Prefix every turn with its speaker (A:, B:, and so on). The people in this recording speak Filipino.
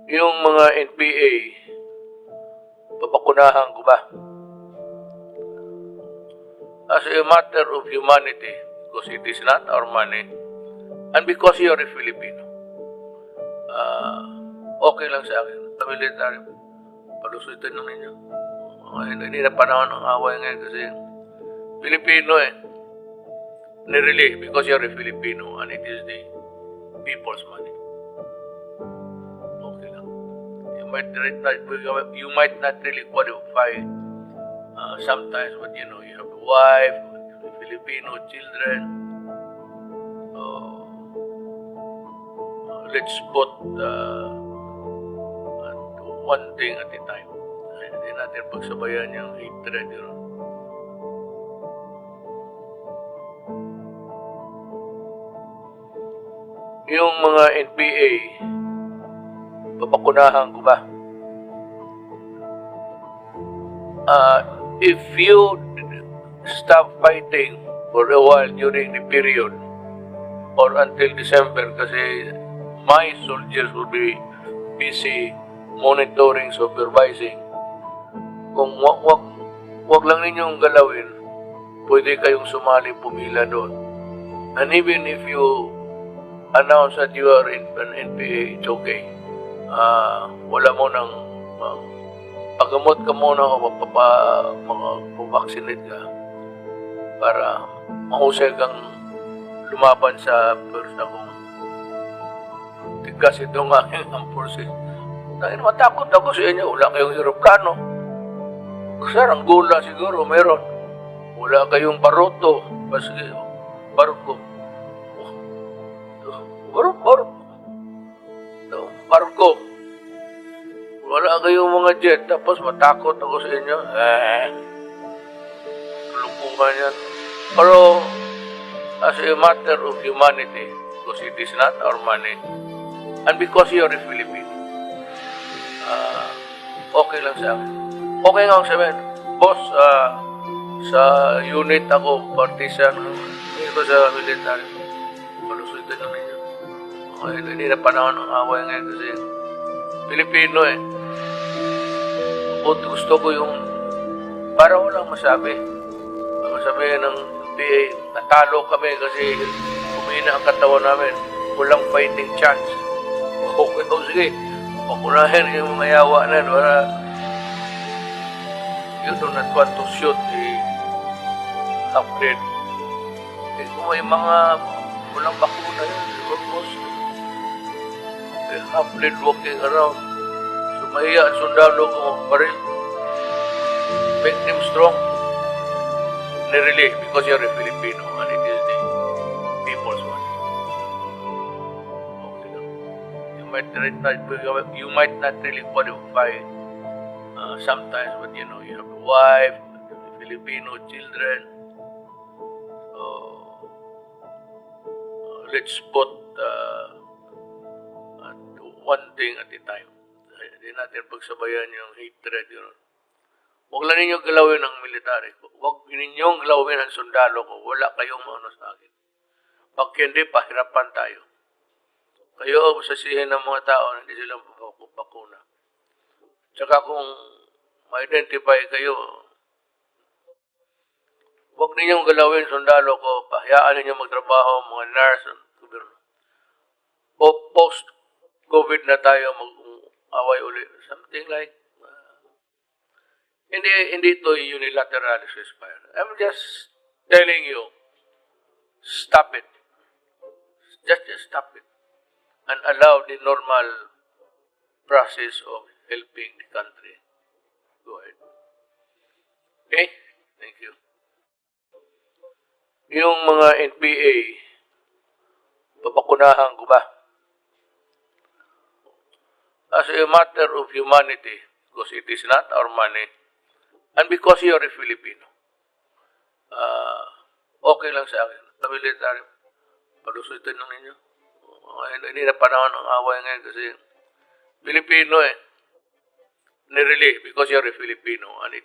A: Yung mga NPA, papakunahan ko ba? As a matter of humanity, because it is not our money, and because you're a Filipino, okay lang sa akin. Sa military, palusutin lang ninyo. Hindi na panahon ng away ngayon kasi Filipino nireli because you're a Filipino and it is the people's money. Okay lang. You might not really qualify sometimes, but you know, you have a wife, Filipino children. So, let's put one thing at a time. Hindi natin pagsabayan yung hatred, you know. Yung mga NPA, papakunahan ko ba? If you stop fighting for a while during the period or until December, kasi my soldiers will be busy monitoring, supervising. Kung wag lang ninyong galawin, pwede kayong sumali, pumila doon. And even if you announce that you are in an NPA, it's okay. Wala mo nang pagamot ka muna o mag-vaccinate ka para mahusay kang lumaban sa pwersa kung tigas itong aking forces. Dahil matakot ako sa inyo, wala kayong aeroplano. Saranggola siguro meron. Wala kayong baroto, barko. Barko. Wala kayong mga jet, tapos matakot ako sa inyo. Lukuhan yan. Pero, as a matter of humanity, because it is not our money, and because you're a Filipino, okay lang sa akin. Okay nga sa akin. Boss, sa unit ako, partisan, hindi ko sa military. Palusutin lang ninyo. Hindi na panahon ng away ngayon kasi Pilipino Gusto ko yung para walang masabi. Masabi ng PA, natalo kami kasi kumina ang katawan namin. Walang fighting chance. Okay, sige. Pakunahin yung mga yawa na yun. Para you do not want to shoot the half-breed. Kung may mga walang bakuna yun, almost half-breed walking around. Mahiya at sundalo ko baril. Make them strong. Nireli because you're a Filipino and it is the people's money. Okay lang. You might not really qualify sometimes, but you know, you have a wife, Filipino children. So, let's put one thing at a time. Hindi natin pagsabayan yung hatred, you know. Huwag lang ninyong galawin ang military ko. Huwag ninyong galawin ang sundalo ko. Wala kayong maano sa akin. Pag hindi, pahirapan tayo. Kayo ang sasihin ng mga tao na hindi silang papakuna. Tsaka kung ma-identify kayo, huwag ninyong galawin sundalo ko. Pahayaan ninyong magtrabaho, mga nurse, gobyerno. O post-COVID na tayo away uli. Something like, hindi ito unilateral ceasefire. I'm just telling you, stop it. Just stop it. And allow the normal process of helping the country. Go ahead. Okay? Thank you. Yung mga NPA, papakunahan ko ba? As a matter of humanity, because it is not our money, and because you're a Filipino, okay lang sa akin. Sa military, palusutin lang ninyo. Hindi na panahon ng away ngayon kasi Filipino nireli because you're a Filipino and it